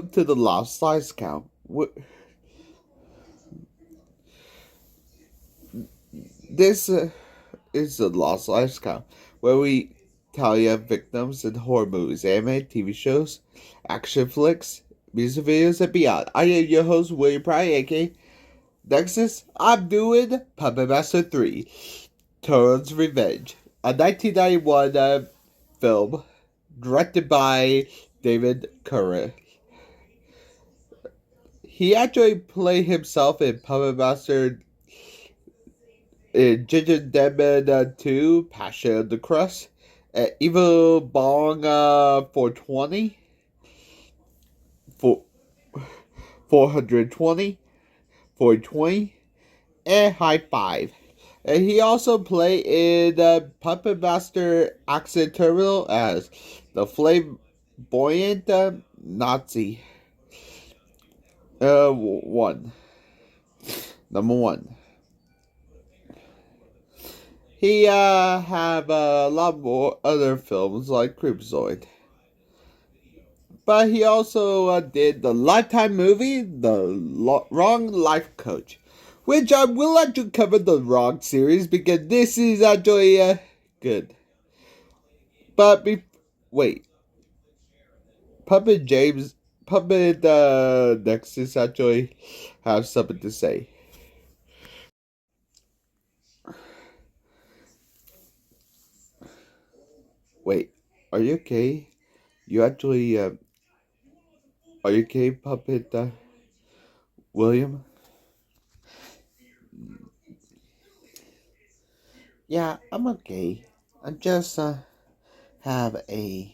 welcome to the Lost Size Count. This is the Lost Size Count, where we tell you victims in horror movies, anime, TV shows, action flicks, music videos, and beyond. I am your host, William Pry, aka Nexus. I'm doing Puppet Master 3, Toron's Revenge, a 1991 film directed by David DeCoteau. He actually played himself in Puppet Master in Gingerdead Man 2, Passion of the Crust, Evil Bong 420, 420, 420, and High Five. And he also played in Puppet Master Axis Termination as the flamboyant Nazi. Number one. He have a lot more other films like Creepozoids. But he also did the Lifetime movie, The Wrong Life Coach, which I will let you cover the Wrong series because this is actually good. But wait, Puppet Nexus actually have something to say. Wait, are you okay? You actually, are you okay, Puppet, William? Yeah, I'm okay. I just, have a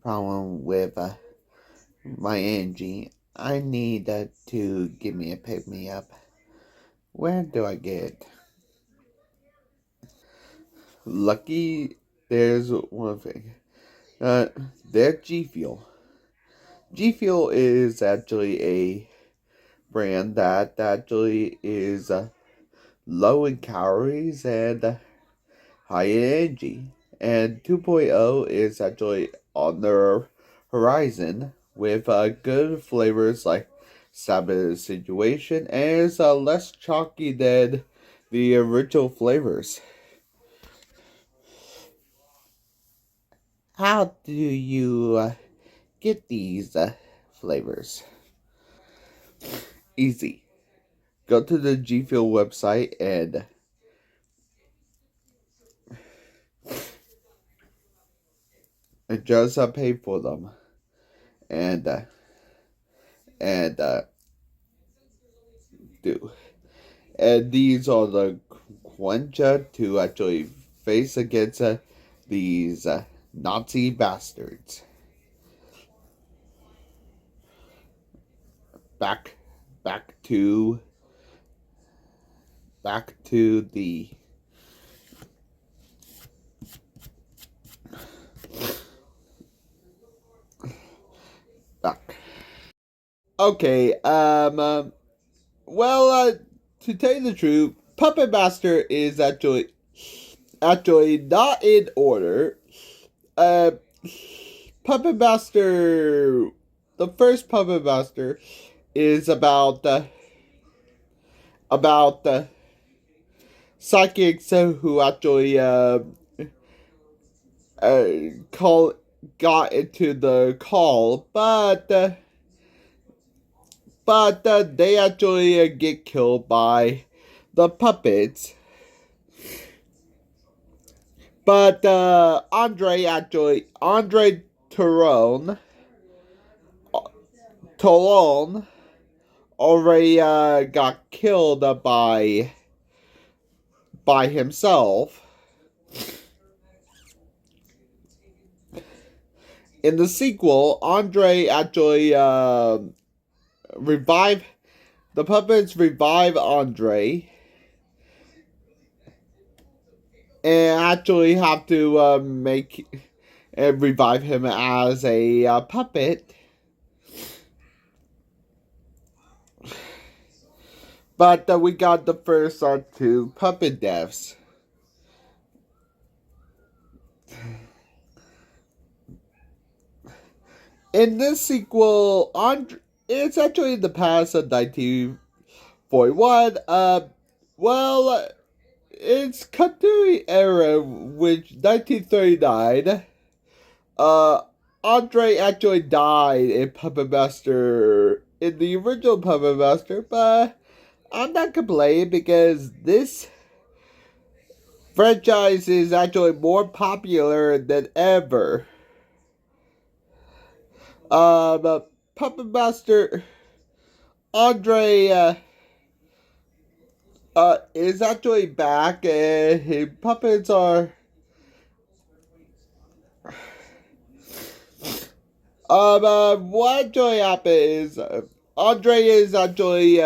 problem with, my energy. I need, to give me a pick-me-up. Where do I get it? Lucky, there's one thing. There's G Fuel. G Fuel is actually a brand that actually is low in calories and high in energy. And 2.0 is actually on the horizon with good flavors like Sabbath Situation and is less chalky than the original flavors. How do you get these flavors? Easy. Go to the G Fuel website and just pay for them. And do. And these are the quencha to actually face against these Nazi bastards. Back to the back. Okay, well, to tell you the truth, Puppet Master is actually not in order. Puppet Master, the first Puppet Master is about psychics who actually got into the call, but they actually get killed by the puppets. But André Toulon already got killed by himself. In the sequel, André actually the puppets revive André and actually have to make and revive him as a puppet. But we got the first two puppet deaths. In this sequel, it's actually in the past of 1941. It's cut to the era which 1939. Uh, Andre actually died in Puppet Master in the original Puppet Master, but I'm not complaining because this franchise is actually more popular than ever. Puppet Master Andre is actually back, and his puppets are what actually happened is Andre is actually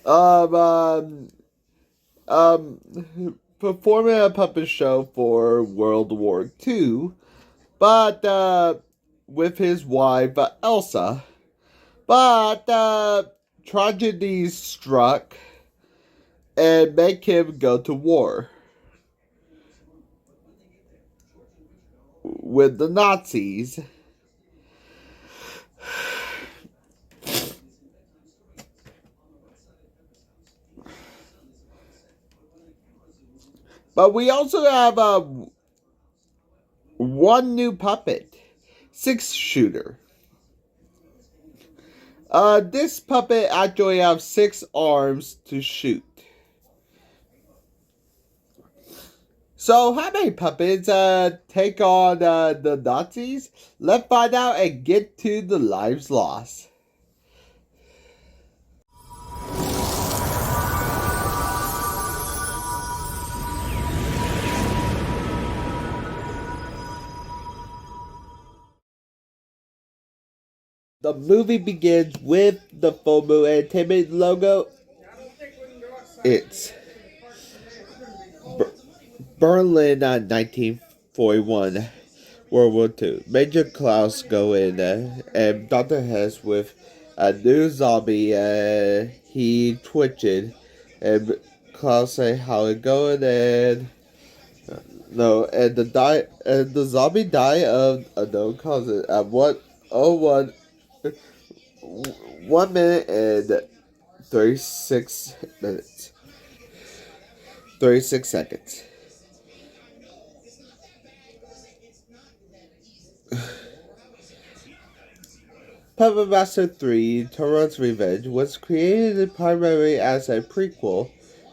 um um performing a puppet show for World War II, but with his wife Elsa. But tragedy struck and make him go to war with the Nazis. But we also have one new puppet, Six Shooter. This puppet actually has 6 arms to shoot. So how many puppets take on the Nazis? Let's find out and get to the lives lost. The movie begins with the Full Moon Entertainment logo. It's Berlin 1941, World War II. Major Klaus go in and Dr. Hess with a new zombie. He twitching and Klaus say how it going and no and the zombie die of a known cause at 1 minute and 36 minutes 36 seconds. Puppet Master 3 Turon's Revenge was created primarily as a prequel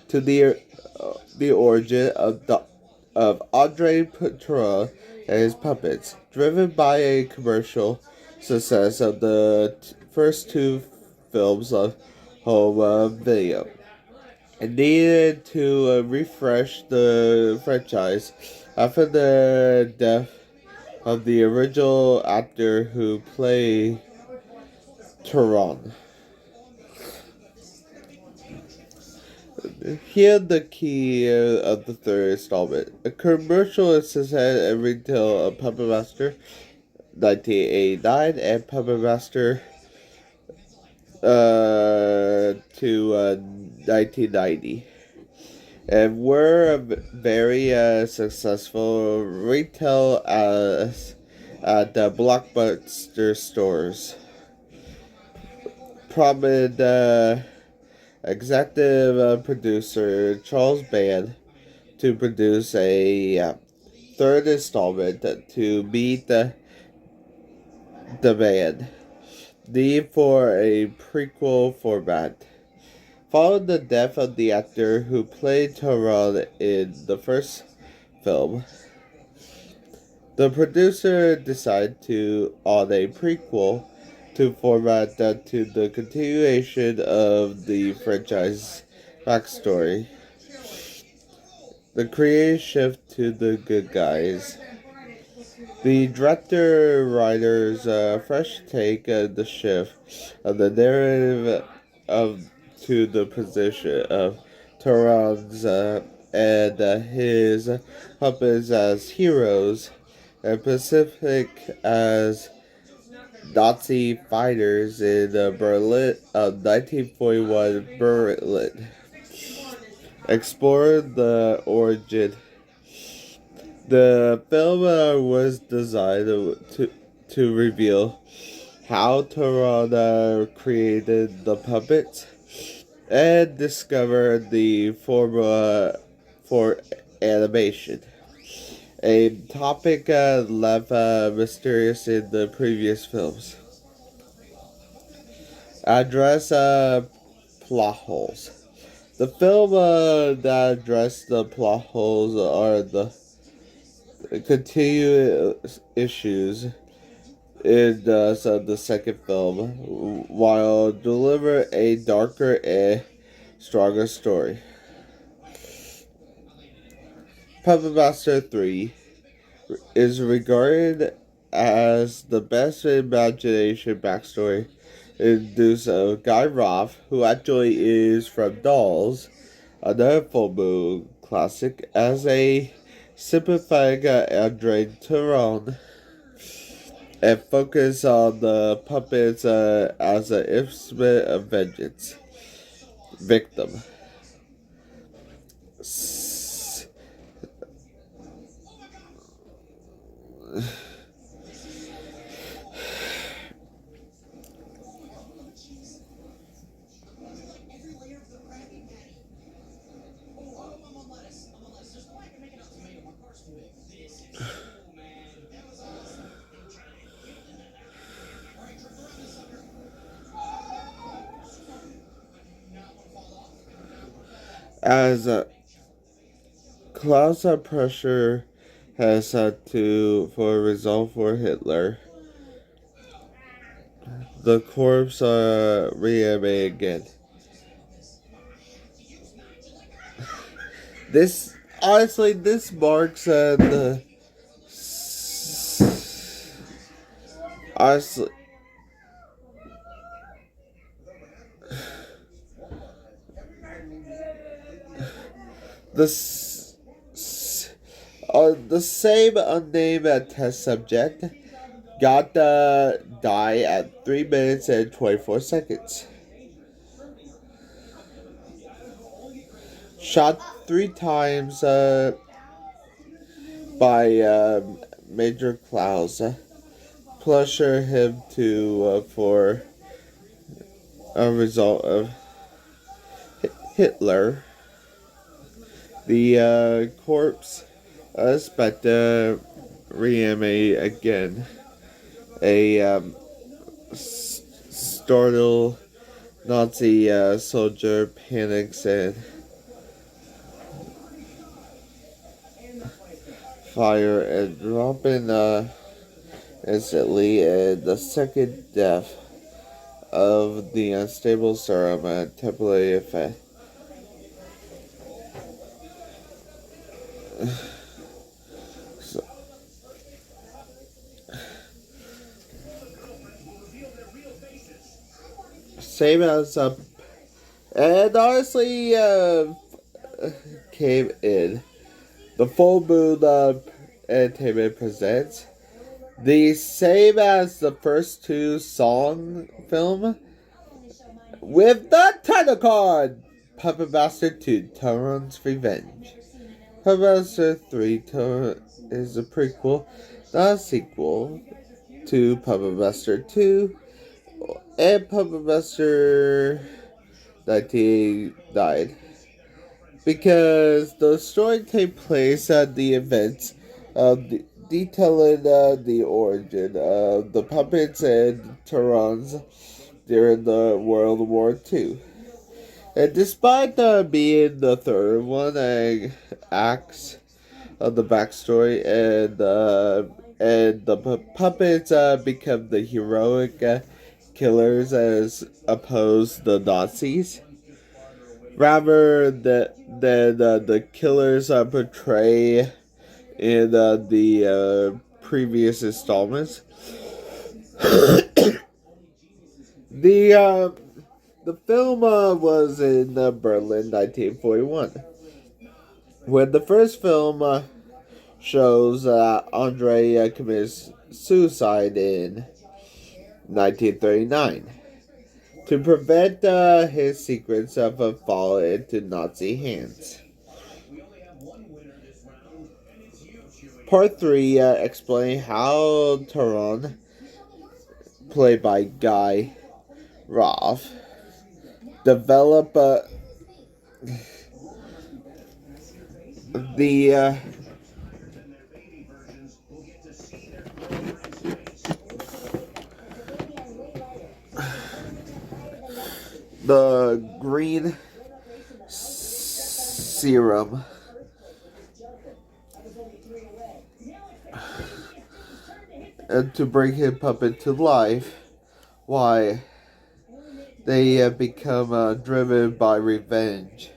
to the origin of André Toulon and his puppets, driven by a commercial success of the first 2 films of home video. It needed to refresh the franchise after the death of the original actor who played Toulon. Here's the key of the third installment. A commercial assistant and retail of Puppet Master 1989 and Puppet Master to 1990. And were very successful retail at the Blockbuster stores. Prominent executive producer Charles Band to produce a third installment to meet the demand. Need for a prequel format. Following the death of the actor who played Toulon in the first film, the producer decided on a prequel to format that to the continuation of the franchise backstory. The creative shift to the good guys. The director writer's fresh take on the shift of the narrative to the position of Toulon's and his puppets as heroes and Pacific as Nazi fighters in Berlin of 1941 Berlin. Explore the origin. The film was designed to reveal how Toronto created the puppets and discovered the formula for animation. A topic left mysterious in the previous films. Address plot holes. The film that addressed the plot holes are the continuous issues in the second film, while deliver a darker and stronger story. Puppet Master 3 is regarded as the best imagination backstory introduced of Guy Roth, who actually is from Dolls, another full moon classic, as a sympathetic André Toulon, and focus on the puppets as an instrument of vengeance. Victim. As class pressure has had to for a result for Hitler, the corpse are reanimated again. This honestly, this marks the honestly. The same unnamed test subject got die at 3 minutes and 24 seconds. Shot 3 times by Major Klaus. Pressure him to for a result of Hitler. The corpse spent reanimate again. A startled Nazi soldier panics and fire and dropping instantly, and the second death of the unstable serum and temporary effect. Same as and honestly came in. The Full Moon Entertainment presents the same as the first 2 song film with the title card, Puppet Master 2, Tyrant's Revenge. Puppet Master 3 is a prequel, not a sequel, to Puppet Master 2, and Puppet Master 19 because the story takes place at the events of detailing the origin of the puppets and Terrans during the World War II. And despite being the third one, acts of the backstory and the puppets become the heroic killers as opposed to the Nazis, rather than the killers portray in the previous installments. The film was in Berlin, 1941. When the first film shows Andre commits suicide in 1939 to prevent his secrets from falling into Nazi hands. Part 3 explain how Turon, played by Guy Roth, develop the green serum and to bring his puppet to life. Why they become driven by revenge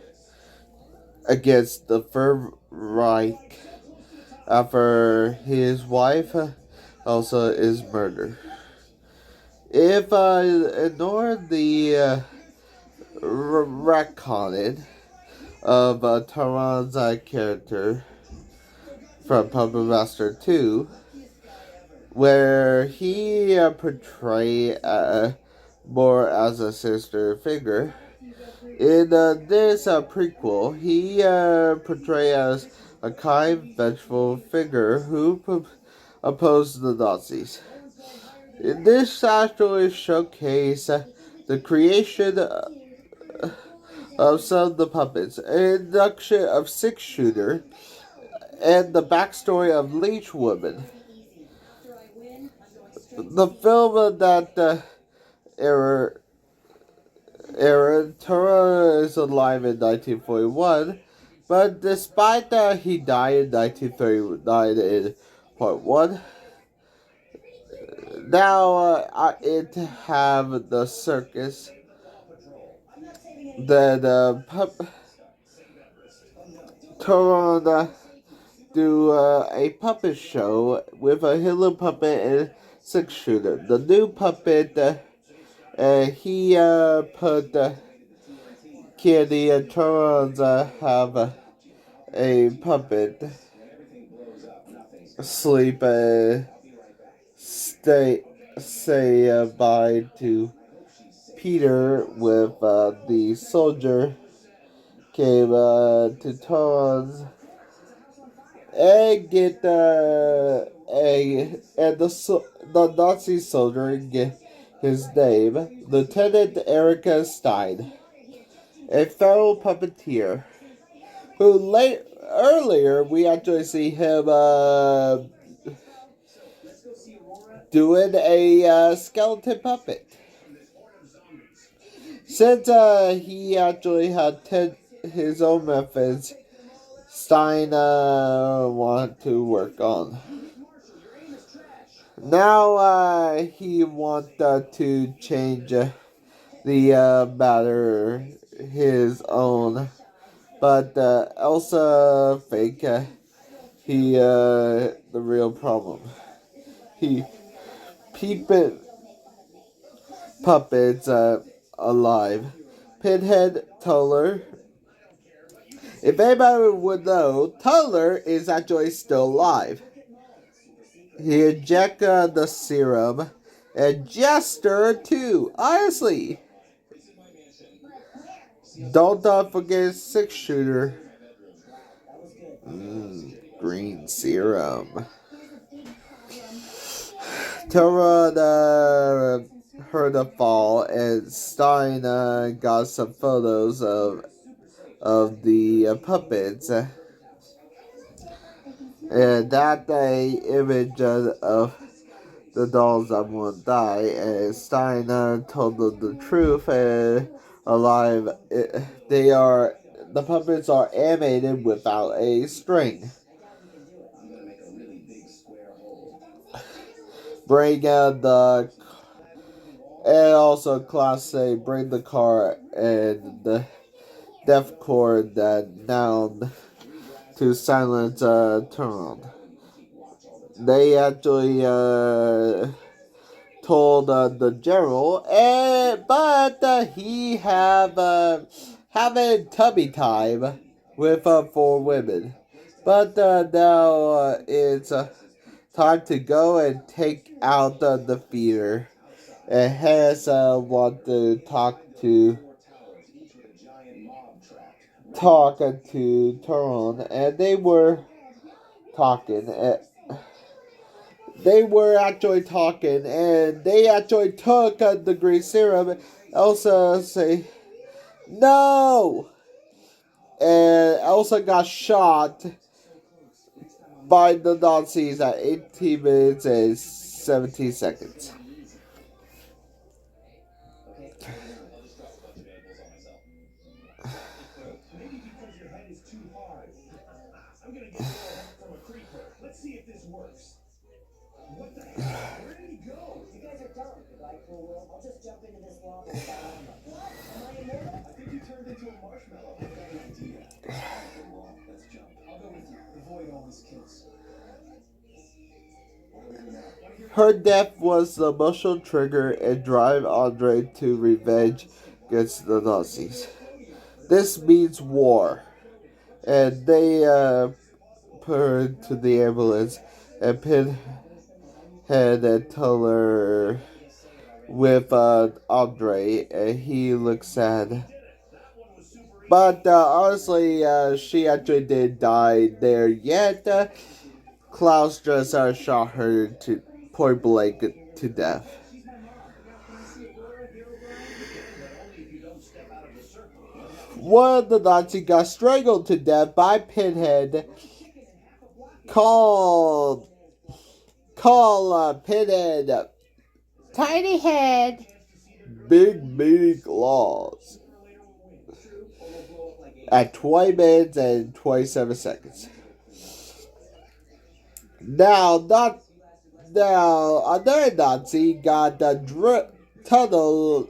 against the Third Reich after his wife also is murdered. If ignore the retconning of Taran's character from Puppet Master 2, where he portrayed more as a sister figure. In this prequel, he portrayed as a kind, vengeful figure who opposed the Nazis. In this actually showcase the creation of some of the puppets, introduction of Six Shooter, and the backstory of Leech Woman. The film that Aaron Tura is alive in 1941, but despite that he died in 1939 in part 1, now it have the circus that Tura do a puppet show with a hidden puppet and Six Shooter. The new puppet he put Candy and Turons have a puppet sleep say bye to Peter with the soldier came to Turons and get the Nazi soldier get his name, Lieutenant Erica Stein, a fellow puppeteer, who earlier we actually see him doing a skeleton puppet. Since he actually had his own methods, Stein wanted to work on. Now he wants to change the matter his own, but Elsa think he the real problem. He puppets alive. Pinhead Toller. If anybody would know, Toller is actually still alive. He injected the serum and Jester too. Honestly, don't forget Six Shooter. Green serum. Tara heard a fall, and Stein got some photos of the puppets. And that day, image of the dolls that won't die, and Stein told them the truth. And alive, the puppets are animated without a string. Bring and also Class A, bring the car and the death cord that down to silence Turon. They actually told the general, but he having tummy time with 4 women. But now it's time to go and take out the theater. And Hess want to talk to Turon, and they were talking. they were actually talking, and they actually took the green serum. Elsa say, "No!" And Elsa got shot by the Nazis at 18 minutes and 17 seconds. Her death was the emotional trigger and drive Andre to revenge against the Nazis. This means war. And they put her into the ambulance and Pinhead and Tuller with Andre, and he looks sad. But honestly, she actually didn't die there yet. Klaus just shot her to point blank to death. One of the Nazis got strangled to death by Pinhead. Call Pinhead Tiny Head Big Meaty Claws at 20 minutes and 27 seconds. Now another Nazi got the tunnel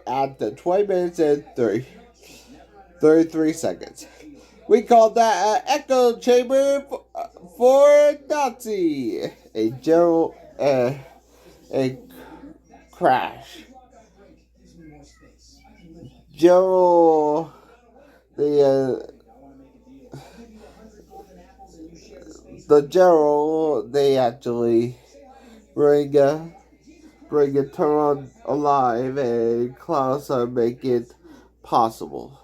at the 20 minutes and 33 seconds. We call that an echo chamber for Nazi. A general a crash. General the general they actually bring it turn alive and Klaus make it possible.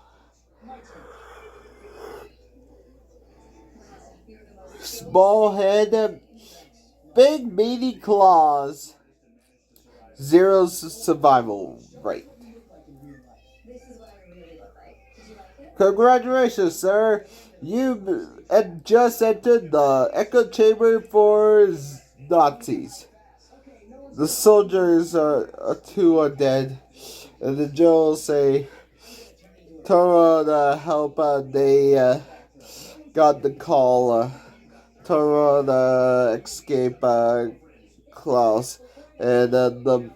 Small head, big meaty claws, 0 survival rate. Congratulations, sir. You just entered the echo chamber for Nazis. The soldiers are two are dead, and the generals say, "Turn on help." They got the call. Turn on escape Klaus, and the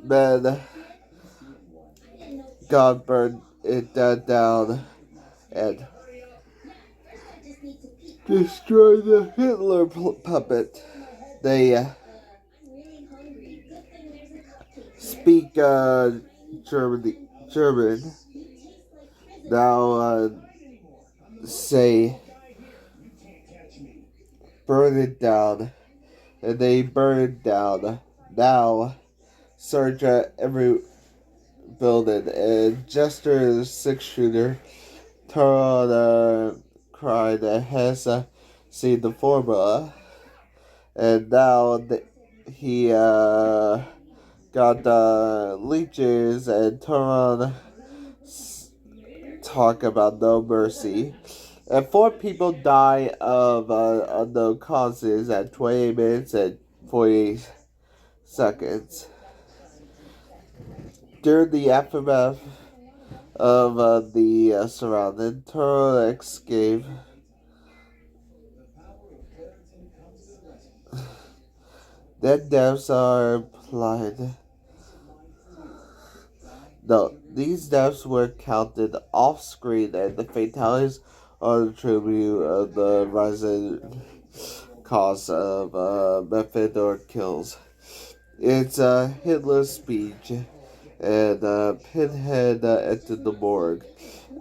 men got burned it down and destroy the Hitler puppet. They speak German. Now say burn it down, and they burn it down. Now search every building and gesture the 6-shooter. Tara cried has seen the formula, and now he got leeches, and Turon talk about no mercy. And 4 people die of unknown causes at 20 minutes and 48 seconds. During the aftermath of the surrounding, Turon escaped. Dead deaths are applied. No, these deaths were counted off screen, and the fatalities are the tribute of the rising cost of method or kills. It's Hitler's speech, and Pinhead entered the morgue.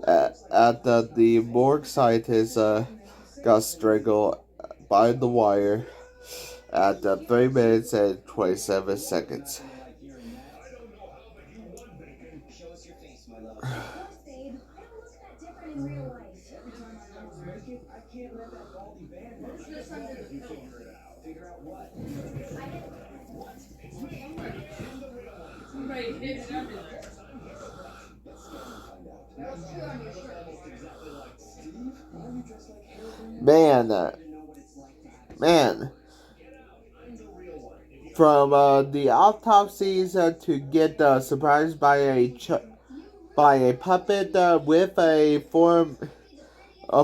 At the morgue, scientists got strangled by the wire at 3 minutes and 27 seconds. Man, from the autopsies to get surprised by a puppet with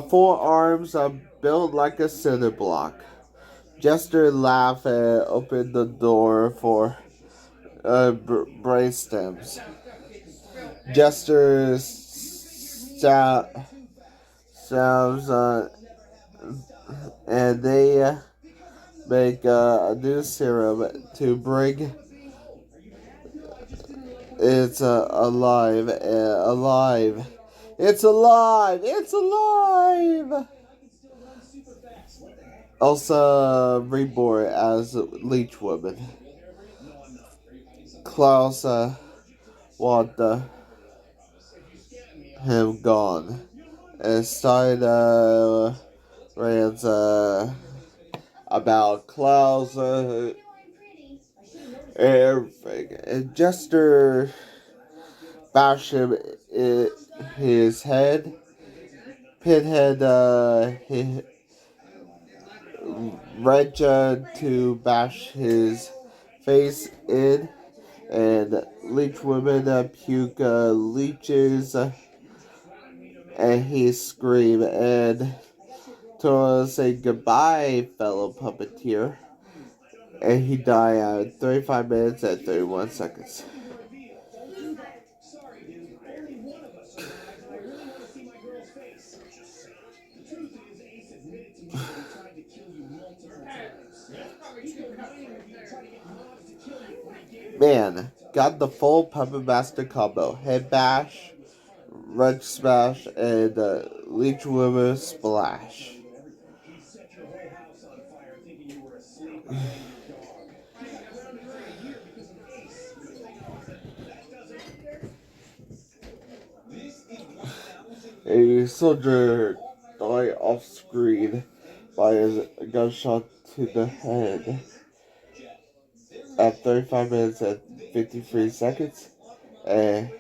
four arms built like a cinder block. Jester laughed and opened the door for brain stems. Jester sounds and they make a new serum to bring it's alive. It's alive! It's alive! Elsa reborn as Leech Woman. Klaus want him gone. And Stein rants about Klaus everything. And Jester bash him in his head. Pinhead Red to bash his face in, and Leech Woman puke leeches, and he scream, and Toro say goodbye, fellow puppeteer, and he die at 35 minutes and 31 seconds. Man, got the full Puppet Master combo. Head bash, Red smash, and Leech Woman splash. A soldier died off screen by a gunshot to the head at 35 minutes and 53 seconds. And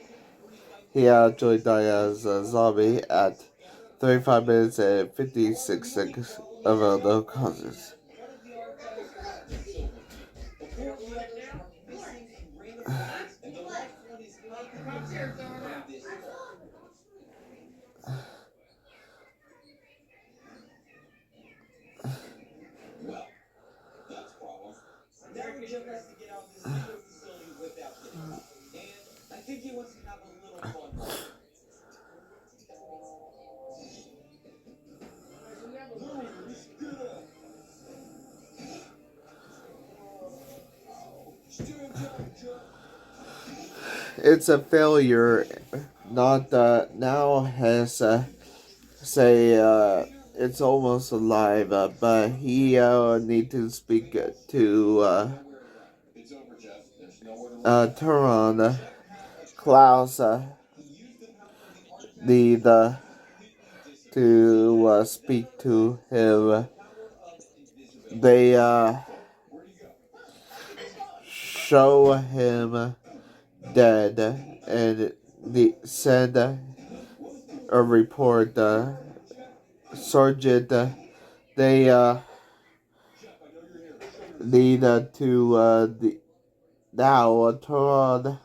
he actually died as a zombie at 35 minutes and 56 seconds of unknown causes. It's a failure. Not now has say it's almost alive, but he need to speak to Turon. Klaus need to speak to him. They show him dead and send a report. Sergeant, they need to now turn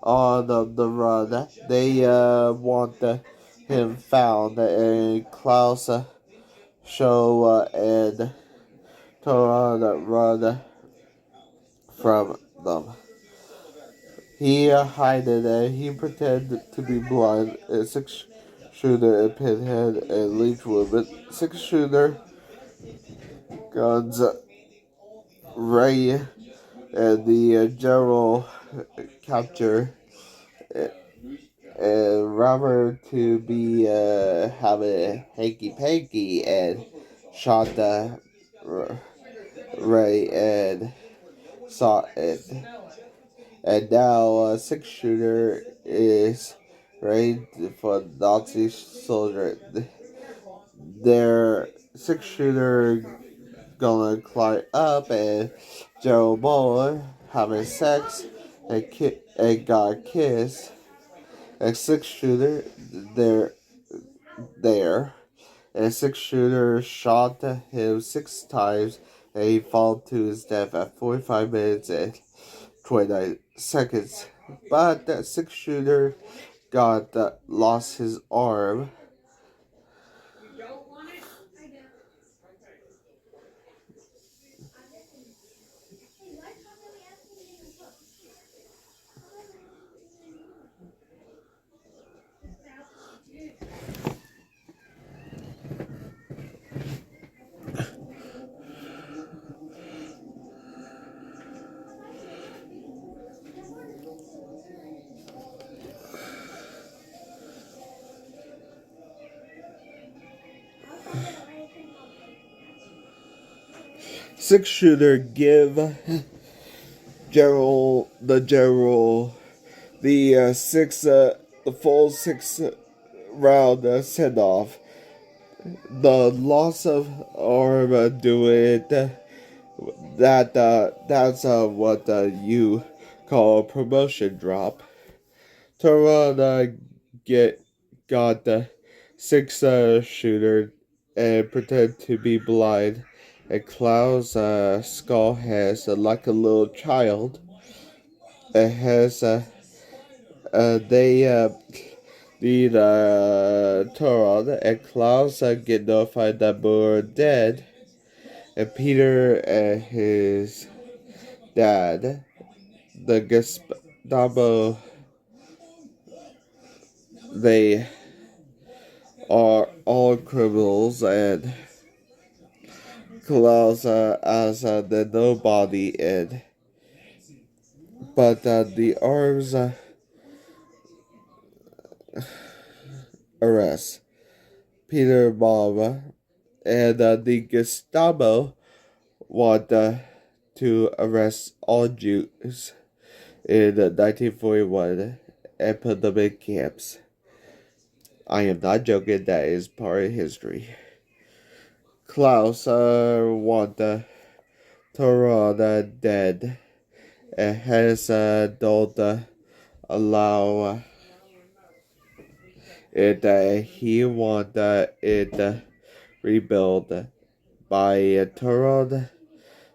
on the run. They want him found, and Klaus show and turn run from them. He hided and he pretended to be blind. A 6-shooter and Pinhead and Leech Woman. 6-shooter guns Ray and the general capture and Robert to be having a hanky panky and shot Ray and saw it. And now a 6-shooter is ready for Nazi soldier. Their 6-shooter gonna climb up and Gerald Muller having sex and got a kiss. A six-shooter there. A six-shooter shot him 6 times and he fell to his death at 45 minutes and 29 seconds. But that six-shooter lost his arm. Six-shooter give the full 6 round send off. The loss of arm do it. That's what you call a promotion drop. Toron got the 6 shooter and pretend to be blind. And Klaus' skull has like a little child. It has they need Toron and Klaus get notified that we're dead. And Peter and his dad, the Gestapo, they are all criminals, and Klaus as the nobody in. But the arms arrest Peter Mama, and the Gestapo want to arrest all Jews in 1941 and put them in camps. I am not joking, that is part of history. Klaus want Toron dead and has don't allow it. He want it rebuild by Toron.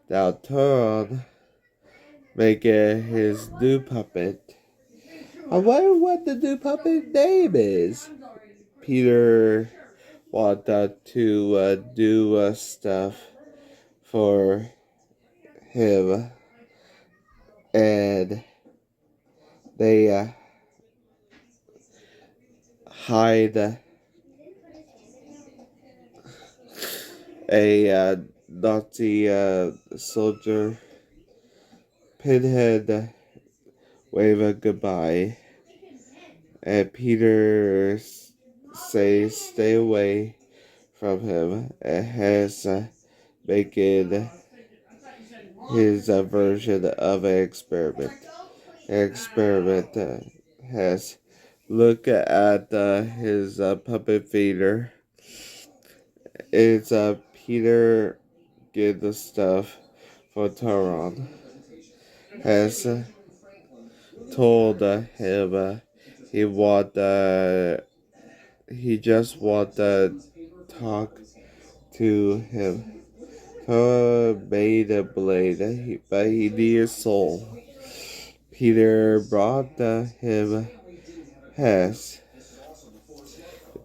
Now Toron make his new puppet. I wonder what the new puppet name is. Peter want to do stuff for him, and they hide a Nazi soldier. Pinhead wave a goodbye, and Peter say stay away from him, and has making his version of an experiment. An experiment has look at his puppet feeder. It's Peter get the stuff for Toron. Has told him he just want to talk to him. Toron made a blade, but he needed a soul. Peter brought him Hess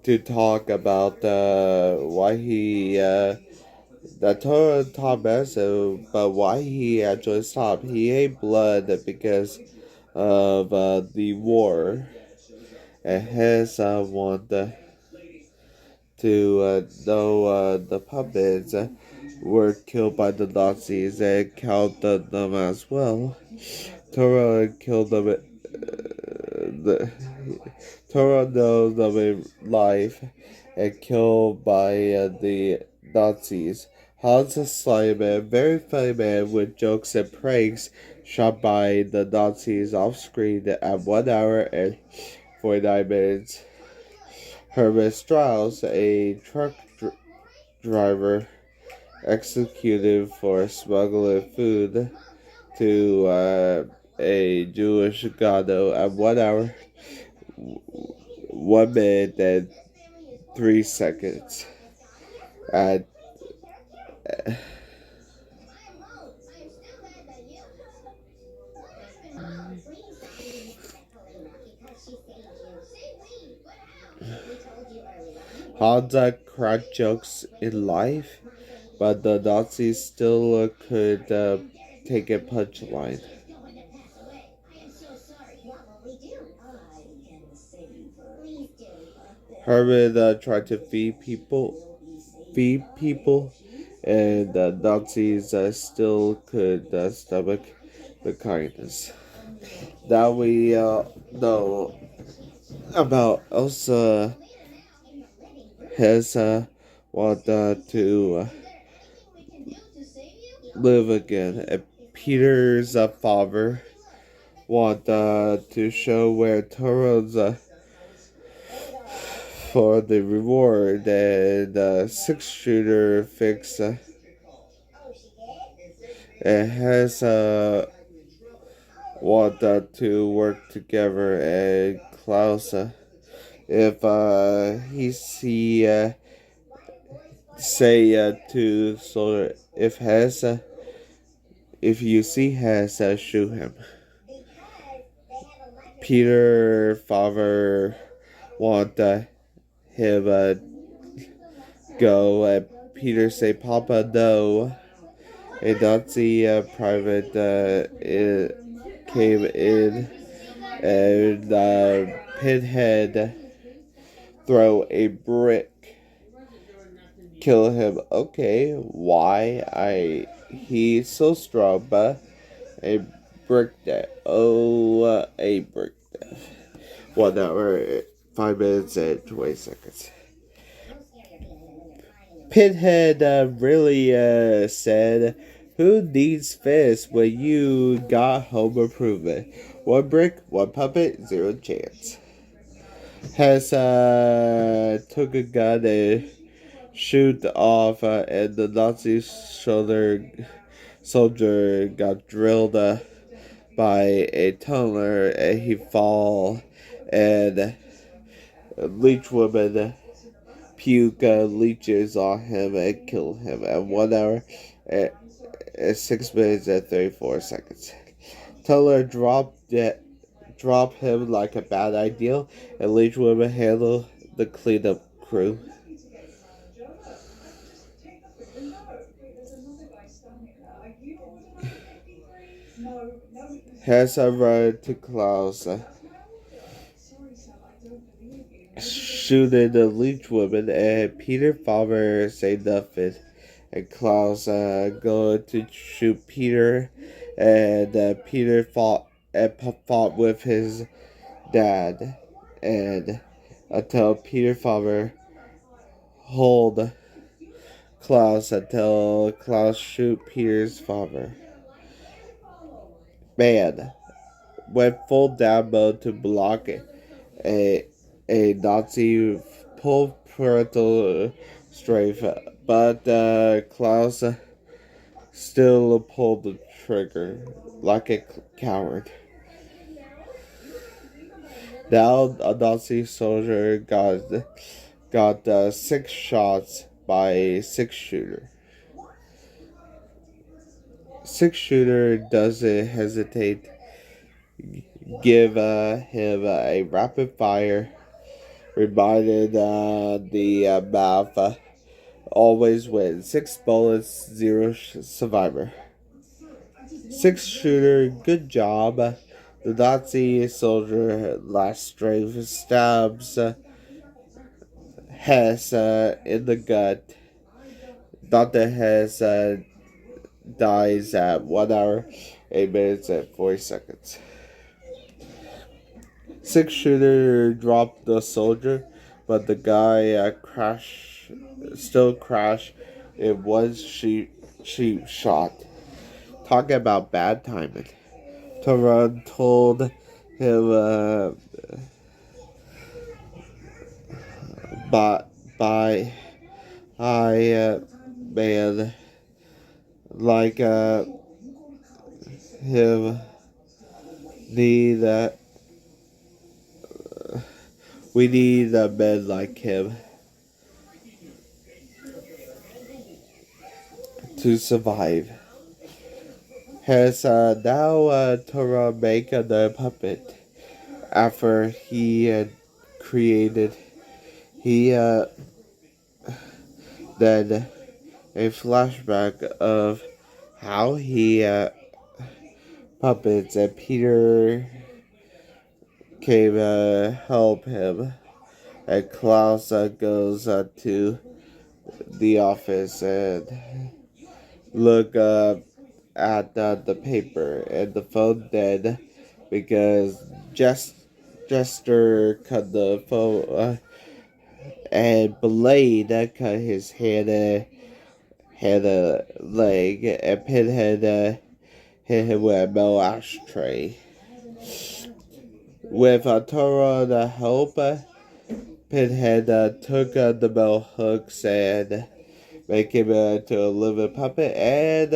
to talk about why he that told Tom Benson, but why he actually stopped. He ate blood because of the war, and Hess wanted to know the puppets were killed by the Nazis and counted them as well. Toro killed them. Toro knows them in life and killed by the Nazis. Hans is sly man, very funny man with jokes and pranks, shot by the Nazis off screen at 1 hour and 49 minutes. Herman Strauss, a truck driver, executed for smuggling food to a Jewish ghetto at 1 hour, 1 minute, and 3 seconds. At Honda cracked jokes in life, but the Nazis still could take a punchline. Herman tried to feed people, and the Nazis still could stomach the kindness. Now we know about Elsa has wanted to live again. And Peter's father wanted to show where Toro's for the reward, and six-shooter fix it has wanted to work together, and Klaus if he see say to soldier if you see Hess shoot him. Peter father want him go, and Peter say Papa no. A Nazi private came in, and Pinhead throw a brick, kill him. Okay, why? He's so strong, but a brick death. Oh, a brick death. 1 hour, 5 minutes, and 20 seconds. Pinhead really said, "Who needs fists when you got home improvement? 1 brick, 1 puppet, 0 chance." Has took a gun and shoot off, and the Nazi soldier got drilled by a tunneler, and he fall, and leech woman puke leeches on him and kill him at 1 hour and 6 minutes and 34 seconds. Tunneler drop him like a bad idea, and leech woman handle the cleanup crew. Has a run to Klaus, shooting the leech woman, and Peter father say nothing, and Klaus go to shoot Peter, and Peter fought with his dad, and until Peter father hold Klaus until Klaus shoot Peter's father. Man went full down mode to block a Nazi pull parental strafe, but Klaus still pulled the trigger like a coward. Now a Nazi soldier got 6 shots by a 6-shooter. 6-shooter doesn't hesitate. Give him a rapid fire. Reminded the mouth always wins. 6 bullets, 0 survivor. 6-shooter, good job. The Nazi soldier last strength stabs Hess in the gut. Dr. Hess dies at 1 hour, 8 minutes, and 40 seconds. 6-shooter dropped the soldier, but the guy still crashed in one cheap shot. Talking about bad timing. Taran told him bye, man. like him need we need men like him to survive. Has now Tora make another puppet after he had created then a flashback of how he puppets and Peter came help him, and Klaus goes to the office and look at the paper, and the phone dead because Jester cut the phone and Blade cut his had a leg, and Pinhead hit him with a metal ashtray. With Toro help, Pinhead took the metal hooks and make him into a living puppet and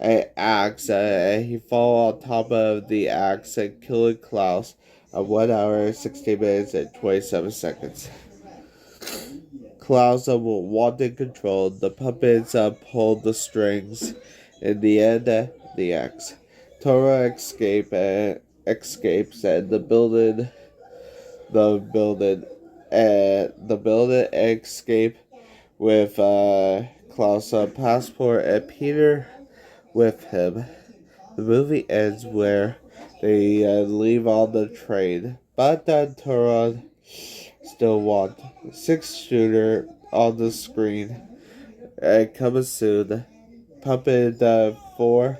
an axe. He fall on top of the axe and kill Klaus at 1 hour, 16 minutes, and 27 seconds. Klaus wanted control. The puppets pulled the strings. In the end, the axe. Toro escapes and the building escape with Klaus' passport and Peter with him. The movie ends where they leave on the train, but Toro still wants 6-shooter on the screen. Coming soon. Puppet 4,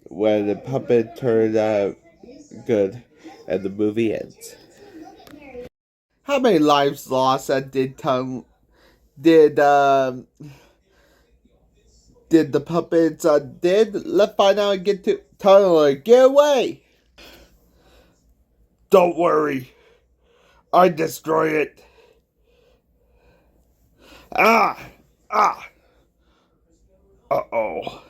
when the puppet turned good, and the movie ends. How many lives lost did the puppets did? Let's find out and get to Tunnel. Get away! Don't worry, I destroy it. Ah! Uh-oh.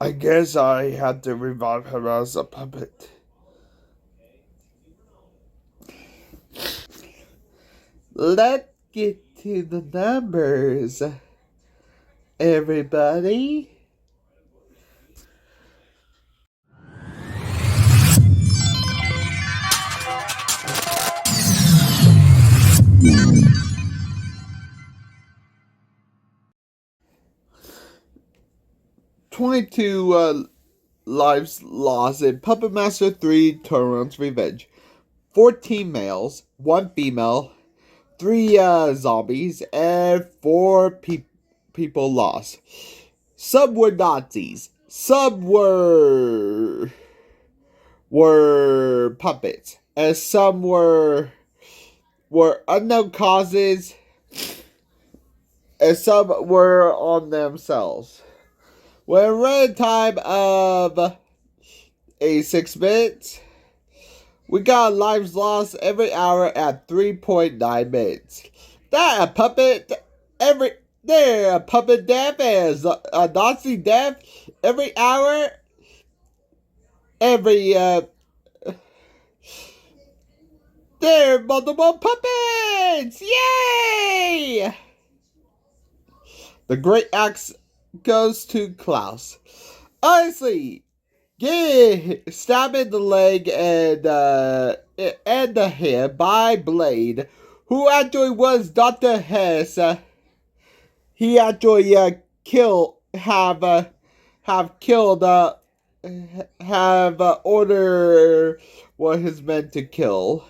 I guess I had to revive him as a puppet. Let's get to the numbers, everybody. $22 lives lost in Puppet Master 3 Turon's Revenge. 14 males, 1 female, 3 zombies, and 4 people lost. Some were Nazis. Some were puppets. And some were unknown causes. And some were on themselves. With a running time of 86 minutes, we got lives lost every hour at 3.9 minutes. That a puppet a puppet death is a Nazi death every hour. There are multiple puppets! Yay! The great axe goes to Klaus. Honestly, get stabbed in the leg and the head by Blade, who actually was Dr. Hess. He actually order what he's meant to kill.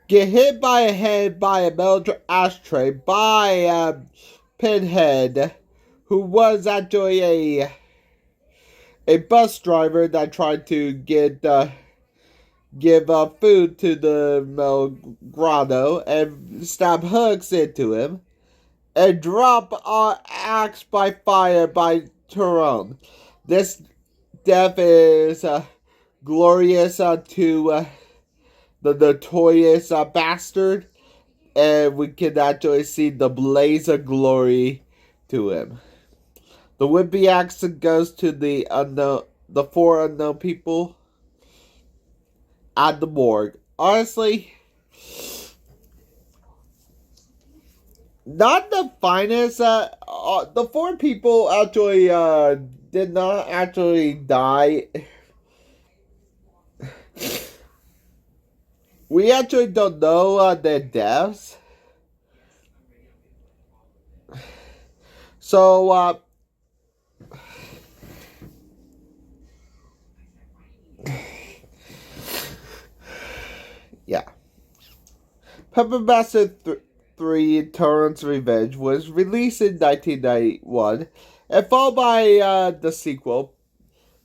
Get hit by a head by a metal ashtray by Pinhead, who was actually a bus driver that tried to give food to the Grotto and stab hooks into him, and drop axe by fire by Turon. This death is glorious to the notorious bastard, and we can actually see the blaze of glory to him. The would-be accent goes to the four unknown people at the morgue. Honestly, not the finest. The four people actually did not actually die. We actually don't know their deaths. So, yeah. Puppet Master 3 Torrent's Revenge was released in 1991 and followed by the sequel,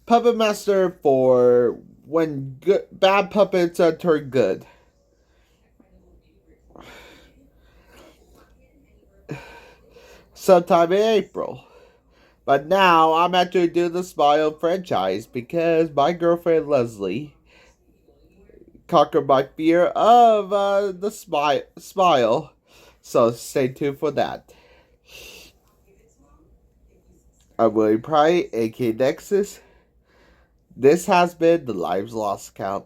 Puppet Master 4, When Bad Puppets Turn Good. Sometime in April. But now I'm actually doing the Smile franchise because my girlfriend Leslie conquered my fear of the smile. So stay tuned for that. I'm William Pry, aka Nexus. This has been the Lives Lost Count.